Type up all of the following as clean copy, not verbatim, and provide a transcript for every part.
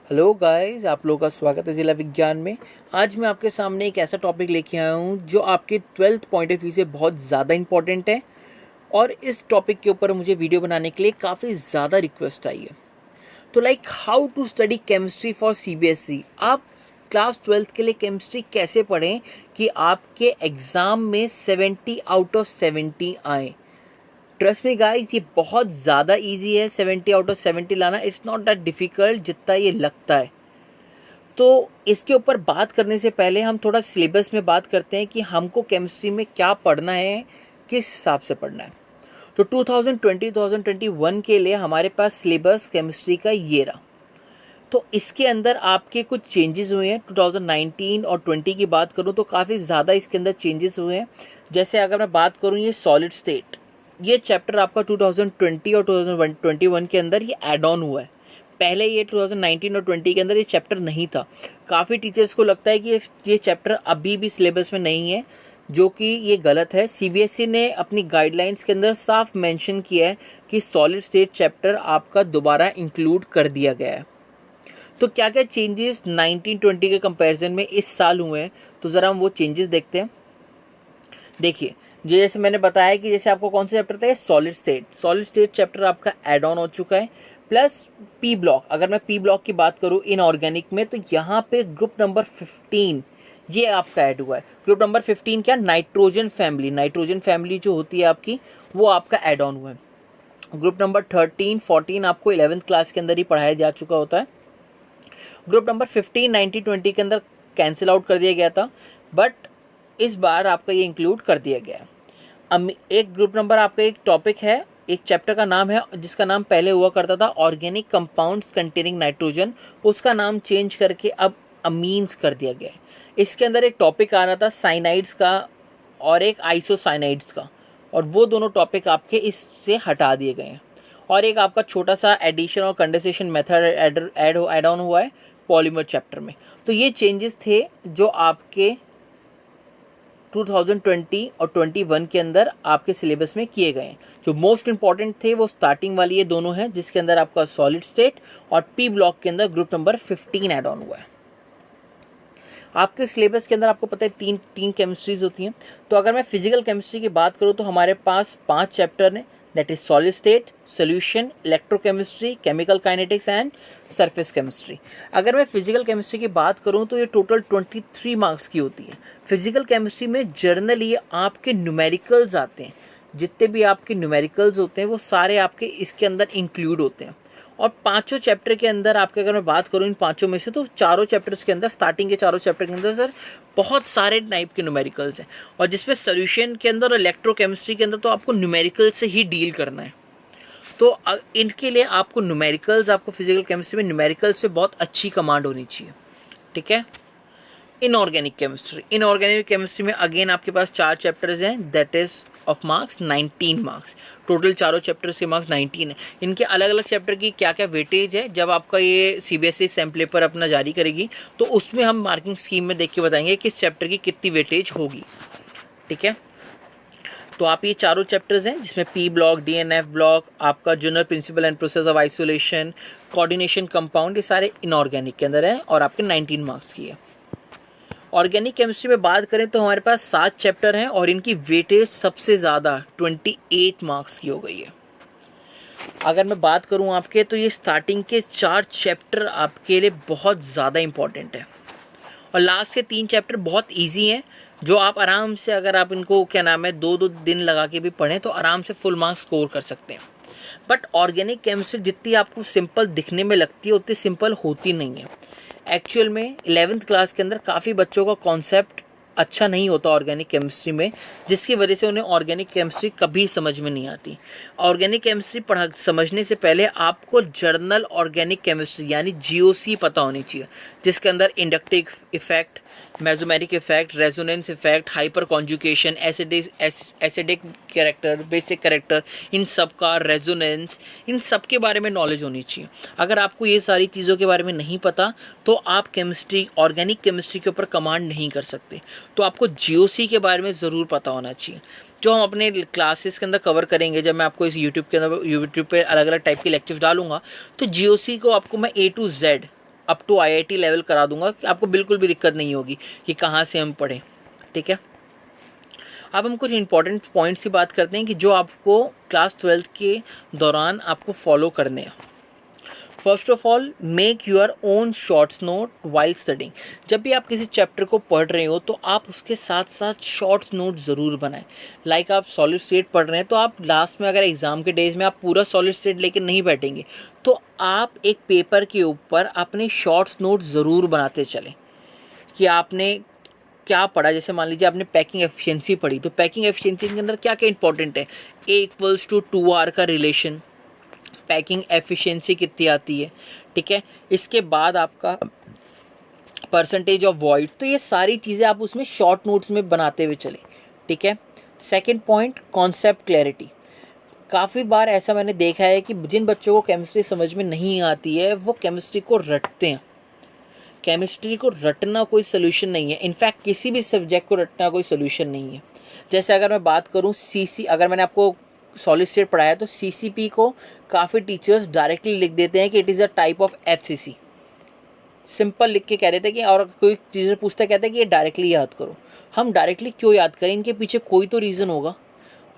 Hello guys, आप लोगों का स्वागत है जिला विज्ञान में। आज मैं आपके सामने एक ऐसा टॉपिक लेके आया हूँ जो आपके 12th पॉइंट ऑफ व्यू से बहुत ज़्यादा इंपॉर्टेंट है और इस टॉपिक के ऊपर मुझे वीडियो बनाने के लिए काफ़ी ज़्यादा रिक्वेस्ट आई है। तो how to study chemistry for CBSE. आप क्लास 12th के लिए केमिस्ट्री कैसे पढ़ें कि आपके एग्ज़ाम में 70 आउट ऑफ 70 आए। ट्रस्ट मी गाइस, ये बहुत ज़्यादा इजी है 70 आउट ऑफ 70 लाना। इट्स नॉट दैट डिफ़िकल्ट जितना ये लगता है। तो इसके ऊपर बात करने से पहले हम थोड़ा सिलेबस में बात करते हैं कि हमको केमिस्ट्री में क्या पढ़ना है, किस हिसाब से पढ़ना है। तो 2020-2021 के लिए हमारे पास सिलेबस केमिस्ट्री का ये रहा। तो इसके अंदर आपके कुछ चेंजेस हुए हैं। 2019 और 20 की बात करूं तो काफ़ी ज़्यादा इसके अंदर चेंजेस हुए हैं। जैसे अगर मैं बात करूं ये सॉलिड स्टेट, ये चैप्टर आपका 2020 और 2021 के अंदर ये ऐड ऑन हुआ है। पहले ये 2019 और 20 के अंदर ये चैप्टर नहीं था। काफ़ी टीचर्स को लगता है कि ये चैप्टर अभी भी सिलेबस में नहीं है, जो कि ये गलत है। सीबीएसई ने अपनी गाइडलाइंस के अंदर साफ मेंशन किया है कि सॉलिड स्टेट चैप्टर आपका दोबारा इंक्लूड कर दिया गया है। तो क्या क्या चेंजेस 1920 के कंपैरिजन में इस साल हुए हैं, तो ज़रा हम वो चेंजेस देखते हैं। देखिए, जैसे मैंने बताया कि जैसे आपको कौन सा चैप्टर था, सॉलिड स्टेट चैप्टर आपका ऐड ऑन हो चुका है। प्लस पी ब्लॉक, अगर मैं पी ब्लॉक की बात करूँ इनऑर्गेनिक में, तो यहाँ पे ग्रुप नंबर 15 ये आपका ऐड हुआ है। ग्रुप नंबर 15 क्या, नाइट्रोजन फैमिली जो होती है आपकी, वो आपका ऐड ऑन हुआ है। ग्रुप नंबर 13, 14 आपको 11th क्लास के अंदर ही पढ़ाया जा चुका होता है। ग्रुप नंबर 15 19 20 के अंदर कैंसिल आउट कर दिया गया था, बट इस बार आपका ये इंक्लूड कर दिया गया है। एक ग्रुप नंबर आपका एक टॉपिक है, एक चैप्टर का नाम है जिसका नाम पहले हुआ करता था ऑर्गेनिक कंपाउंड्स कंटेनिंग नाइट्रोजन, उसका नाम चेंज करके अब अमीन्स कर दिया गया है। इसके अंदर एक टॉपिक आ रहा था साइनाइड्स का और एक आइसोसाइनाइड्स का, और वो दोनों टॉपिक आपके इससे हटा दिए गए हैं। और एक आपका छोटा सा एडिशन और कंडेंसेशन मेथड ऐड ऑन हुआ है पॉलीमर चैप्टर में। तो ये चेंजेस थे जो आपके 2020 और 21 के अंदर आपके सिलेबस में किए गए हैं। जो मोस्ट इंपॉर्टेंट थे वो स्टार्टिंग वाली ये दोनों हैं, जिसके अंदर आपका सॉलिड स्टेट और पी ब्लॉक के अंदर ग्रुप नंबर 15 ऐड ऑन हुआ है। आपके सिलेबस के अंदर आपको पता है तीन केमिस्ट्रीज होती हैं। तो अगर मैं फिजिकल केमिस्ट्री की बात करूँ तो हमारे पास 5 चैप्टर हैं, that is solid state, solution, electrochemistry, chemical kinetics and surface chemistry. अगर मैं फिजिकल केमिस्ट्री की बात करूं तो ये टोटल 23 मार्क्स की होती है। फिजिकल केमिस्ट्री में जर्नली आपके न्यूमेरिकल्स आते हैं, जितने भी आपके न्यूमेरिकल्स होते हैं वो सारे आपके इसके अंदर इंक्लूड होते हैं। और पांचों चैप्टर के अंदर आपके, अगर मैं बात करूं इन पांचों में से, तो चारों चैप्टर्स के अंदर, स्टार्टिंग के चारों चैप्टर के अंदर सर बहुत सारे टाइप के न्यूमेरिकल्स हैं। और जिसमें सोल्यूशन के अंदर और इलेक्ट्रोकेमिस्ट्री के अंदर तो आपको न्यूमेरिकल से ही डील करना है। तो इनके लिए आपको न्यूमेरिकल्स, आपको फिजिकल केमिस्ट्री में न्यूमेरिकल्स से बहुत अच्छी कमांड होनी चाहिए। ठीक है। इनऑर्गेनिक केमिस्ट्री में अगेन आपके पास 4 चैप्टर्स हैं, that is of marks 19 marks. Total चारों चैप्टर्स के मार्क्स 19 है। इनके अलग अलग चैप्टर की क्या क्या वेटेज है, जब आपका ये सीबीएसई सैम्पल पेपर अपना जारी करेगी तो उसमें हम मार्किंग स्कीम में देख के बताएंगे किस चैप्टर की कितनी वेटेज होगी। ठीक है। तो आप ये चारों चैप्टर्स हैं जिसमें पी ब्लॉक, डीएनएफ ब्लॉक, आपका general principle and process of isolation, coordination compound, ये सारे इनऑर्गेनिक के अंदर हैं और आपके 19 मार्क्स की है। ऑर्गेनिक केमिस्ट्री में बात करें तो हमारे पास 7 चैप्टर हैं और इनकी वेटेज सबसे ज़्यादा 28 मार्क्स की हो गई है। अगर मैं बात करूं आपके, तो ये स्टार्टिंग के 4 चैप्टर आपके लिए बहुत ज़्यादा इंपॉर्टेंट है और लास्ट के 3 चैप्टर बहुत इजी हैं, जो आप आराम से, अगर आप इनको क्या नाम है 2-2 दिन लगा के भी पढ़ें तो आराम से फुल मार्क्स स्कोर कर सकते हैं। बट ऑर्गेनिक केमिस्ट्री जितनी आपको सिंपल दिखने में लगती है उतनी सिंपल होती नहीं है। एक्चुअल में 11th क्लास के अंदर काफ़ी बच्चों का कॉन्सेप्ट अच्छा नहीं होता ऑर्गेनिक केमिस्ट्री में, जिसकी वजह से उन्हें ऑर्गेनिक केमिस्ट्री कभी समझ में नहीं आती। ऑर्गेनिक केमिस्ट्री समझने से पहले आपको जर्नल ऑर्गेनिक केमिस्ट्री यानी जीओसी पता होनी चाहिए, जिसके अंदर inductive effect, mesomeric effect, resonance effect, hyperconjugation, acidic character, basic character, इन सब का रेजोनेंस, इन सब के बारे में नॉलेज होनी चाहिए। अगर आपको ये सारी चीज़ों के बारे में नहीं पता तो आप केमिस्ट्री, ऑर्गेनिक केमिस्ट्री के ऊपर कमांड नहीं कर सकते। तो आपको जीओसी के बारे में ज़रूर पता होना चाहिए, जो हम अपने क्लासेस के अंदर कवर करेंगे। जब मैं आपको इस यूट्यूब पे अलग अलग टाइप के लेक्चर्स डालूंगा तो जीओसी को आपको मैं A to Z up to IIT level करा दूंगा, कि आपको बिल्कुल भी दिक्कत नहीं होगी कि कहाँ से हम पढ़ें। ठीक है, अब हम कुछ इंपॉर्टेंट पॉइंट्स की बात करते हैं कि जो आपको क्लास 12th के दौरान आपको फॉलो करने हैं। First of all, make your own shorts note while studying. जब भी आप किसी चैप्टर को पढ़ रहे हो तो आप उसके साथ साथ शॉर्ट्स नोट ज़रूर बनाएं। लाइक आप सॉलिड स्टेट पढ़ रहे हैं तो आप लास्ट में, अगर एग्जाम के डेज में आप पूरा सॉलिड स्टेट लेकर नहीं बैठेंगे, तो आप एक पेपर के ऊपर अपने शॉर्ट्स नोट ज़रूर बनाते चलें कि आपने क्या पढ़ा। जैसे मान लीजिए आपने पैकिंग एफिशिएंसी पढ़ी, तो पैकिंग एफिशिएंसी के अंदर क्या क्या इंपॉर्टेंट है, A=2R का रिलेशन, पैकिंग एफिशिएंसी कितनी आती है। ठीक है, इसके बाद आपका परसेंटेज ऑफ वॉइड, तो ये सारी चीज़ें आप उसमें शॉर्ट नोट्स में बनाते हुए चले। ठीक है, सेकंड पॉइंट, कॉन्सेप्ट क्लैरिटी। काफ़ी बार ऐसा मैंने देखा है कि जिन बच्चों को केमिस्ट्री समझ में नहीं आती है वो केमिस्ट्री को रटते हैं। केमिस्ट्री को रटना कोई सोल्यूशन नहीं है, इनफैक्ट किसी भी सब्जेक्ट को रटना कोई सोल्यूशन नहीं है। जैसे अगर मैं बात करूं अगर मैंने आपको सॉलिड स्टेट पढ़ाया तो CCP को काफ़ी टीचर्स डायरेक्टली लिख देते हैं कि it is a type of FCC, simple लिख के कह देते हैं कि, और कोई टीचर पूछता कहता है कि ये डायरेक्टली याद करो। हम डायरेक्टली क्यों याद करें, इनके पीछे कोई तो रीज़न होगा।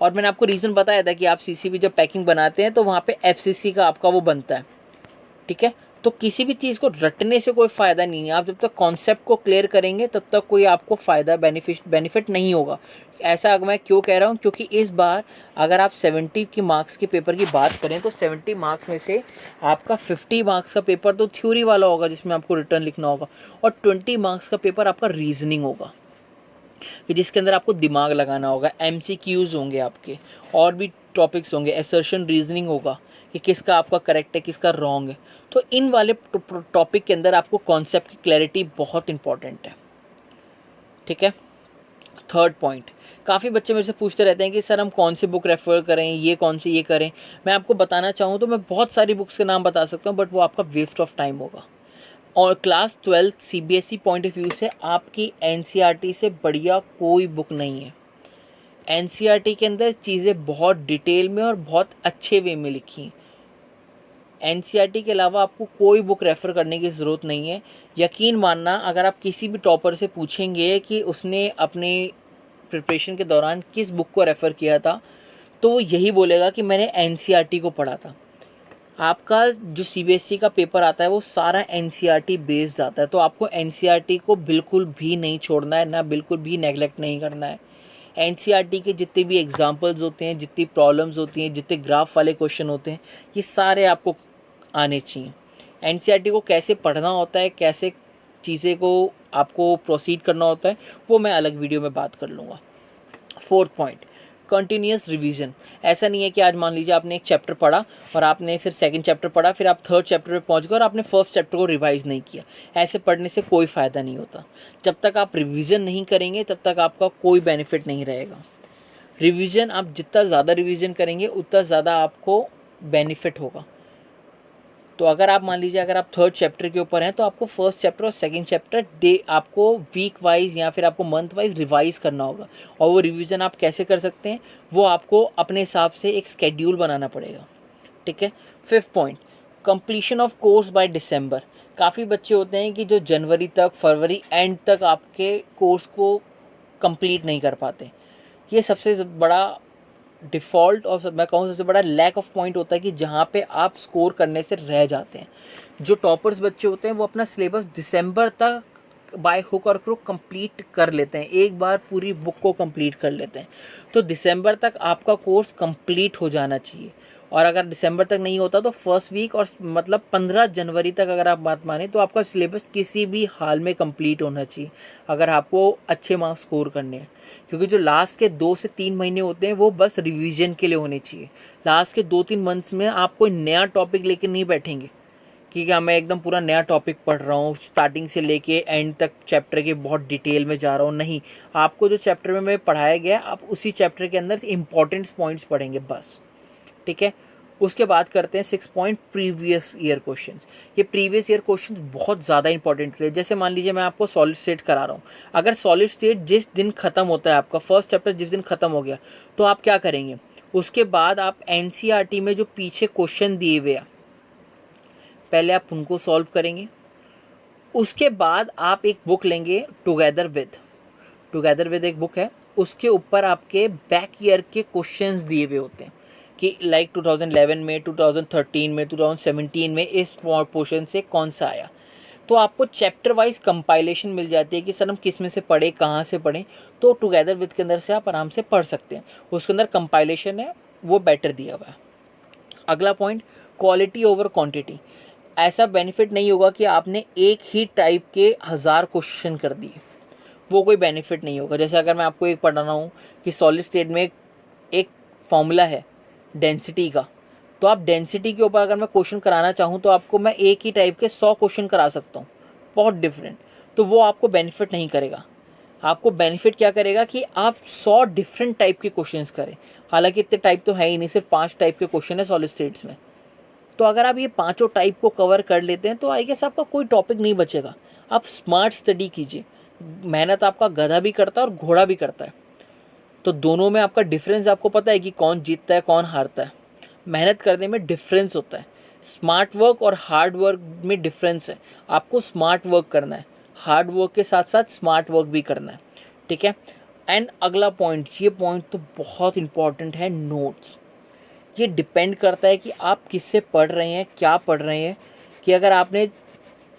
और मैंने आपको रीज़न बताया था कि आप CCP जब पैकिंग बनाते हैं तो वहाँ पे FCC का आपका वो बनता है। ठीक है, तो किसी भी चीज़ को रटने से कोई फ़ायदा नहीं है। आप जब तक कॉन्सेप्ट को क्लियर करेंगे तब तक कोई आपको फ़ायदा बेनिफिट नहीं होगा। ऐसा मैं क्यों कह रहा हूँ, क्योंकि इस बार अगर आप 70 की मार्क्स के पेपर की बात करें तो 70 मार्क्स में से आपका 50 मार्क्स का पेपर तो थ्योरी वाला होगा जिसमें आपको रिटर्न लिखना होगा, और 20 मार्क्स का पेपर आपका रीजनिंग होगा जिसके अंदर आपको दिमाग लगाना होगा। MCQs होंगे आपके, और भी टॉपिक्स होंगे, असर्शन रीजनिंग होगा कि किसका आपका करेक्ट है किसका रॉन्ग है। तो इन वाले टॉपिक के अंदर आपको कॉन्सेप्ट की क्लैरिटी बहुत इंपॉर्टेंट है। ठीक है, थर्ड पॉइंट, काफ़ी बच्चे मेरे से पूछते रहते हैं कि सर हम कौन सी बुक रेफर करें, ये कौन सी ये करें। मैं आपको बताना चाहूँ तो मैं बहुत सारी बुक्स के नाम बता सकता हूँ, बट वो आपका वेस्ट ऑफ टाइम होगा। और class 12 CBSE point of view से आपकी NCERT से बढ़िया कोई बुक नहीं है। NCERT के अंदर चीज़ें बहुत डिटेल में और बहुत अच्छे वे में लिखी हैं। NCERT के अलावा आपको कोई बुक रेफ़र करने की ज़रूरत नहीं है। यकीन मानना, अगर आप किसी भी टॉपर से पूछेंगे कि उसने अपने प्रिपरेशन के दौरान किस बुक को रेफ़र किया था, तो वो यही बोलेगा कि मैंने NCERT को पढ़ा था। आपका जो CBSE का पेपर आता है वो सारा NCERT बेस्ड आता है, तो आपको NCERT को बिल्कुल भी नहीं छोड़ना है, ना बिल्कुल भी नेगलेक्ट नहीं करना है। NCERT के जितने भी एग्जाम्पल्स होते हैं, जितनी प्रॉब्लम्स होती हैं, जितने ग्राफ वाले क्वेश्चन होते हैं, ये सारे आपको आने चाहिए। NCERT को कैसे पढ़ना होता है, कैसे चीज़ें को आपको प्रोसीड करना होता है, वो मैं अलग वीडियो में बात कर लूँगा। Fourth point, continuous revision. ऐसा नहीं है कि आज मान लीजिए आपने एक चैप्टर पढ़ा और आपने फिर सेकंड चैप्टर पढ़ा, फिर आप थर्ड चैप्टर पे पहुंच गए और आपने फर्स्ट चैप्टर को रिवाइज नहीं किया। ऐसे पढ़ने से कोई फ़ायदा नहीं होता। जब तक आप रिवीजन नहीं करेंगे तब तक आपका कोई बेनिफिट नहीं रहेगा। रिवीजन, आप जितना ज़्यादा रिवीजन करेंगे उतना ज़्यादा आपको बेनिफिट होगा। तो अगर आप मान लीजिए अगर आप थर्ड चैप्टर के ऊपर हैं तो आपको फर्स्ट चैप्टर और सेकंड चैप्टर आपको वीक वाइज या फिर आपको मंथ वाइज रिवाइज करना होगा। और वो रिवीजन आप कैसे कर सकते हैं, वो आपको अपने हिसाब से एक स्केड्यूल बनाना पड़ेगा। ठीक है, fifth point, completion of course by December. काफ़ी बच्चे होते हैं कि जो जनवरी तक, फरवरी एंड तक आपके कोर्स को कंप्लीट नहीं कर पाते। ये सबसे बड़ा डिफ़ॉल्ट और मैं कहूँ सबसे बड़ा लैक ऑफ पॉइंट होता है कि जहाँ पे आप स्कोर करने से रह जाते हैं। जो टॉपर्स बच्चे होते हैं वो अपना सिलेबस दिसंबर तक बाय हुक और क्रुक कंप्लीट कर लेते हैं, एक बार पूरी बुक को कंप्लीट कर लेते हैं। तो दिसंबर तक आपका कोर्स कंप्लीट हो जाना चाहिए, और अगर दिसंबर तक नहीं होता तो फर्स्ट वीक और मतलब 15 जनवरी तक अगर आप बात माने तो आपका सिलेबस किसी भी हाल में कंप्लीट होना चाहिए अगर आपको अच्छे मार्क्स स्कोर करने हैं। क्योंकि जो लास्ट के 2 से 3 महीने होते हैं वो बस रिवीजन के लिए होने चाहिए। लास्ट के 2-3 मंथ्स में आप कोई नया टॉपिक लेके नहीं बैठेंगे कि क्या मैं एकदम पूरा नया टॉपिक पढ़ रहा हूँ, स्टार्टिंग से लेके एंड तक चैप्टर के बहुत डिटेल में जा रहा हूँ। नहीं, आपको जो चैप्टर में पढ़ाया गया आप उसी चैप्टर के अंदर इंपॉर्टेंट पॉइंट्स पढ़ेंगे बस। ठीक है, उसके बाद करते हैं 6 पॉइंट, प्रीवियस ईयर क्वेश्चंस। ये प्रीवियस ईयर क्वेश्चंस बहुत ज़्यादा इंपॉर्टेंट है। जैसे मान लीजिए मैं आपको सॉलिड स्टेट करा रहा हूँ, अगर सॉलिड स्टेट जिस दिन खत्म होता है, आपका फर्स्ट चैप्टर जिस दिन खत्म हो गया, तो आप क्या करेंगे, उसके बाद आप NCERT में जो पीछे क्वेश्चन दिए हुए हैं पहले आप उनको सॉल्व करेंगे, उसके बाद आप एक बुक लेंगे टुगेदर विद एक बुक है, उसके ऊपर आपके बैक ईयर के क्वेश्चंस दिए हुए होते हैं कि लाइक 2011 में, 2013 में, 2017 में इस पोर्शन से कौन सा आया। तो आपको चैप्टर वाइज कंपाइलेशन मिल जाती है कि सर हम किस में से पढ़े, कहाँ से पढ़े। तो टुगेदर विद के अंदर से आप आराम से पढ़ सकते हैं, उसके अंदर कंपाइलेशन है वो बेटर दिया हुआ है। अगला पॉइंट, क्वालिटी ओवर क्वांटिटी। ऐसा बेनिफिट नहीं होगा कि आपने एक ही टाइप के 1000 क्वेश्चन कर दिए, वो कोई बेनिफिट नहीं होगा। जैसे अगर मैं आपको एक पढ़ा रहा हूँ कि सॉलिड स्टेट में एक फॉर्मूला है डेंसिटी का, तो आप डेंसिटी के ऊपर अगर मैं क्वेश्चन कराना चाहूँ तो आपको मैं एक ही टाइप के 100 क्वेश्चन करा सकता हूँ, बहुत डिफरेंट। तो वो आपको बेनिफिट नहीं करेगा। आपको बेनिफिट क्या करेगा कि आप 100 डिफरेंट टाइप के क्वेश्चंस करें। हालांकि इतने टाइप तो है ही नहीं, सिर्फ 5 टाइप के क्वेश्चन है सॉलिड स्टेट्स में। तो अगर आप ये पांचों टाइप को कवर कर लेते हैं तो आई गेस आपका कोई टॉपिक नहीं बचेगा। आप स्मार्ट स्टडी कीजिए। मेहनत आपका गधा भी करता है और घोड़ा भी करता है, तो दोनों में आपका डिफरेंस आपको पता है कि कौन जीतता है कौन हारता है। मेहनत करने में डिफरेंस होता है, स्मार्ट वर्क और हार्ड वर्क में डिफरेंस है। आपको स्मार्ट वर्क करना है, हार्ड वर्क के साथ साथ स्मार्ट वर्क भी करना है, ठीक है। एंड अगला पॉइंट, ये पॉइंट तो बहुत इंपॉर्टेंट है, नोट्स। ये डिपेंड करता है कि आप किससे पढ़ रहे हैं, क्या पढ़ रहे हैं। कि अगर आपने,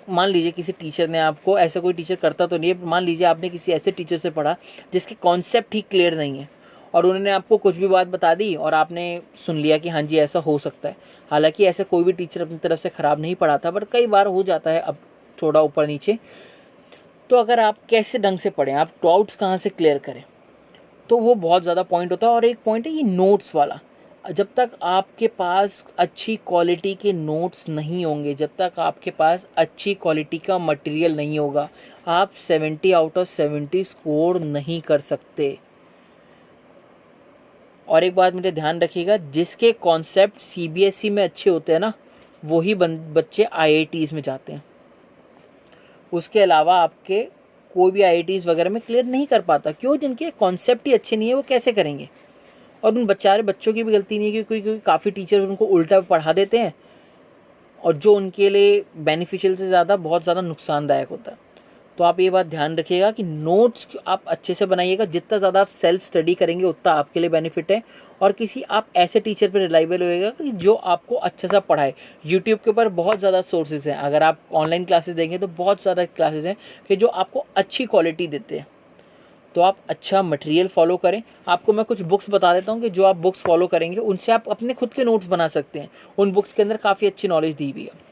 मान लीजिए किसी टीचर ने आपको, ऐसा कोई टीचर करता तो नहीं है, मान लीजिए आपने किसी ऐसे टीचर से पढ़ा जिसके कॉन्सेप्ट ही क्लियर नहीं है और उन्होंने आपको कुछ भी बात बता दी और आपने सुन लिया कि हाँ जी ऐसा हो सकता है। हालांकि ऐसे कोई भी टीचर अपनी तरफ से ख़राब नहीं पढ़ाता, बट कई बार हो जाता है अब थोड़ा ऊपर नीचे। तो अगर आप कैसे ढंग से पढ़ें, आप डाउट्स कहाँ से क्लियर करें, तो वो बहुत ज़्यादा पॉइंट होता है। और एक पॉइंट है ये नोट्स वाला। जब तक आपके पास अच्छी क्वालिटी के नोट्स नहीं होंगे, जब तक आपके पास अच्छी क्वालिटी का मटेरियल नहीं होगा, आप 70 आउट ऑफ 70 स्कोर नहीं कर सकते। और एक बात मेरे ध्यान रखिएगा, जिसके कॉन्सेप्ट सीबीएसई में अच्छे होते हैं ना, वही बच्चे आईआईटीज में जाते हैं। उसके अलावा आपके कोई भी आईआईटीज वगैरह में क्लियर नहीं कर पाता। क्यों? जिनके कॉन्सेप्ट ही अच्छे नहीं है वो कैसे करेंगे। और उन बेचारे बच्चों की भी गलती नहीं है, क्योंकि काफ़ी टीचर उनको उल्टा पढ़ा देते हैं और जो उनके लिए बेनिफिशियल से ज़्यादा बहुत ज़्यादा नुकसानदायक होता है। तो आप ये बात ध्यान रखिएगा कि नोट्स आप अच्छे से बनाइएगा। जितना ज़्यादा आप सेल्फ स्टडी करेंगे उतना आपके लिए बेनिफिट है। और किसी आप ऐसे टीचर पर रिलायबल होएगा कि जो आपको अच्छा सा पढ़ाए। यूट्यूब के ऊपर बहुत ज़्यादा सोर्सेज हैं, अगर आप ऑनलाइन क्लासेस देंगे तो बहुत ज़्यादा क्लासेस हैं कि जो आपको अच्छी क्वालिटी देते हैं। तो आप अच्छा मटेरियल फॉलो करें। आपको मैं कुछ बुक्स बता देता हूँ कि जो आप बुक्स फॉलो करेंगे उनसे आप अपने खुद के नोट्स बना सकते हैं। उन बुक्स के अंदर काफ़ी अच्छी नॉलेज दी हुई है।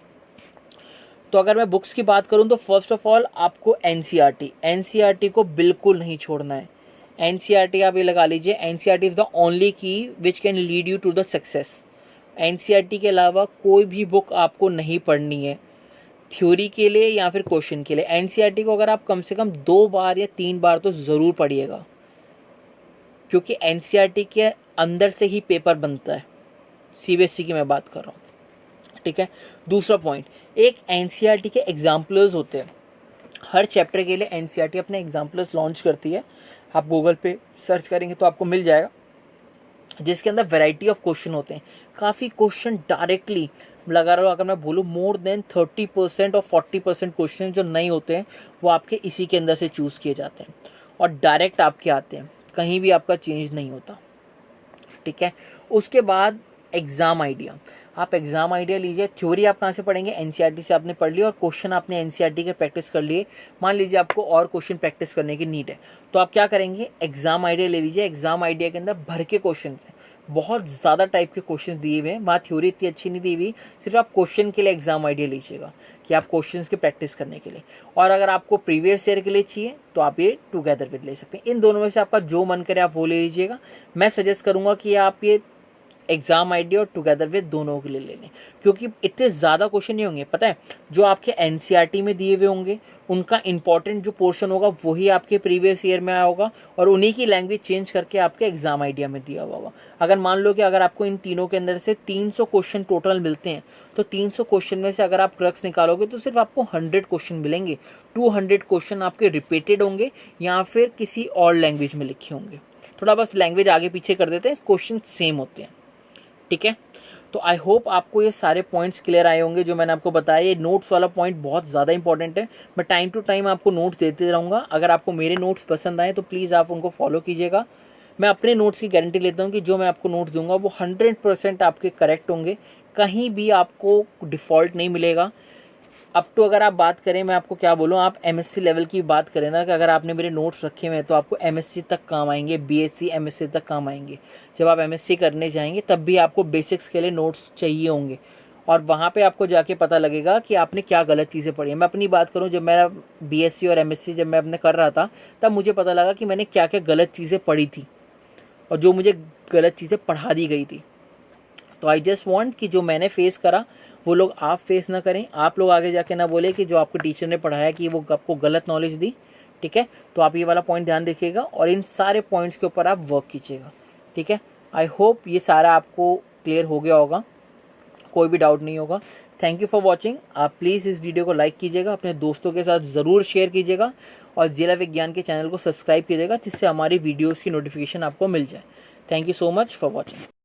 तो अगर मैं बुक्स की बात करूं तो फर्स्ट ऑफ ऑल आपको एनसीईआरटी को बिल्कुल नहीं छोड़ना है। एनसीईआरटी आप ये लगा लीजिए, NCERT is the only key which can lead you to the success. NCERT के अलावा कोई भी बुक आपको नहीं पढ़नी है थ्योरी के लिए या फिर क्वेश्चन के लिए। एनसीईआरटी को अगर आप कम से कम 2 बार या 3 बार तो ज़रूर पढ़िएगा, क्योंकि एनसीईआरटी के अंदर से ही पेपर बनता है। सीबीएसई की मैं बात कर रहा हूँ, ठीक है। दूसरा पॉइंट, एक एनसीईआरटी के एग्जाम्पलर्स होते हैं। हर चैप्टर के लिए एनसीईआरटी अपने एग्जाम्पलर्स लॉन्च करती है। आप गूगल पे सर्च करेंगे तो आपको मिल जाएगा, जिसके अंदर वैरायटी ऑफ क्वेश्चन होते हैं। काफ़ी क्वेश्चन डायरेक्टली लगा रहा हूँ, अगर मैं बोलूँ मोर देन 30% और 40% क्वेश्चन जो नहीं होते हैं वो आपके इसी के अंदर से चूज़ किए जाते हैं और डायरेक्ट आपके आते हैं, कहीं भी आपका चेंज नहीं होता, ठीक है। उसके बाद एग्ज़ाम आइडिया। आप एग्जाम आइडिया लीजिए। थ्योरी आप कहाँ से पढ़ेंगे? एनसीईआरटी से आपने पढ़ ली और क्वेश्चन आपने एनसीईआरटी के प्रैक्टिस कर लिए। मान लीजिए आपको और क्वेश्चन प्रैक्टिस करने की नीड है, तो आप क्या करेंगे? एग्जाम आइडिया ले लीजिए। एग्जाम आइडिया के अंदर भर के क्वेश्चन हैं, बहुत ज़्यादा टाइप के क्वेश्चन दिए हुए हैं। वहाँ थ्योरी इतनी अच्छी नहीं दी हुई, सिर्फ आप क्वेश्चन के लिए एग्जाम आइडिया लीजिएगा कि आप क्वेश्चन की प्रैक्टिस करने के लिए। और अगर आपको प्रीवियस ईयर के लिए चाहिए तो आप ये टुगेदर विद ले सकते हैं। इन दोनों में से आपका जो मन करे आप वो ले लीजिएगा। मैं सजेस्ट करूँगा कि आप ये एग्जाम आइडिया और टुगेदर विद दोनों के लिए ले लें, क्योंकि इतने ज़्यादा क्वेश्चन नहीं होंगे। पता है, जो आपके एनसीईआरटी में दिए हुए होंगे उनका इंपॉर्टेंट जो पोर्शन होगा वही आपके प्रीवियस ईयर में आया होगा और उन्हीं की लैंग्वेज चेंज करके आपके एग्जाम आइडिया में दिया हुआ होगा। अगर मान लो कि अगर आपको इन तीनों के अंदर से 300 क्वेश्चन टोटल मिलते हैं, तो 300 क्वेश्चन में से अगर आप क्रक्स निकालोगे तो सिर्फ आपको 100 क्वेश्चन मिलेंगे। 200 क्वेश्चन आपके रिपीटेड होंगे या फिर किसी और लैंग्वेज में लिखे होंगे। थोड़ा बस लैंग्वेज आगे पीछे कर देते हैं, क्वेश्चन सेम होते हैं, ठीक है। तो आई होप आपको ये सारे पॉइंट्स क्लियर आए होंगे जो मैंने आपको बताया। ये नोट्स वाला पॉइंट बहुत ज़्यादा इंपॉर्टेंट है। मैं टाइम टू टाइम आपको नोट्स देते रहूँगा। अगर आपको मेरे नोट्स पसंद आए तो प्लीज़ आप उनको फॉलो कीजिएगा। मैं अपने नोट्स की गारंटी लेता हूँ कि जो मैं आपको नोट्स दूंगा वो 100% आपके करेक्ट होंगे, कहीं भी आपको डिफ़ॉल्ट नहीं मिलेगा। अब तो अगर आप बात करें, मैं आपको क्या बोलूँ, आप एमएससी लेवल की बात करें ना, कि अगर आपने मेरे नोट्स रखे हुए हैं तो आपको एमएससी तक काम आएंगे, बीएससी एमएससी तक काम आएंगे। जब आप एमएससी करने जाएंगे तब भी आपको बेसिक्स के लिए नोट्स चाहिए होंगे, और वहाँ पे आपको जाके पता लगेगा कि आपने क्या गलत चीज़ें पढ़ी हैं। मैं अपनी बात करूँ, जब मेरा बीएससी और एमएससी जब मैं अपने कर रहा था, तब मुझे पता लगा कि मैंने क्या क्या गलत चीज़ें पढ़ी थी और जो मुझे गलत चीज़ें पढ़ा दी गई थी। तो आई जस्ट वांट कि जो मैंने फेस करा वो लोग आप फेस ना करें। आप लोग आगे जाके ना बोले कि जो आपको टीचर ने पढ़ाया कि वो आपको गलत नॉलेज दी। ठीक है, तो आप ये वाला पॉइंट ध्यान रखिएगा और इन सारे पॉइंट्स के ऊपर आप वर्क कीजिएगा। ठीक है, आई होप ये सारा आपको क्लियर हो गया होगा, कोई भी डाउट नहीं होगा। Thank you for watching. आप प्लीज़ इस वीडियो को लाइक कीजिएगा, अपने दोस्तों के साथ ज़रूर शेयर कीजिएगा और जिला विज्ञान के चैनल को सब्सक्राइब कीजिएगा, जिससे हमारी वीडियोज़ की नोटिफिकेशन आपको मिल जाए। Thank you so much for watching.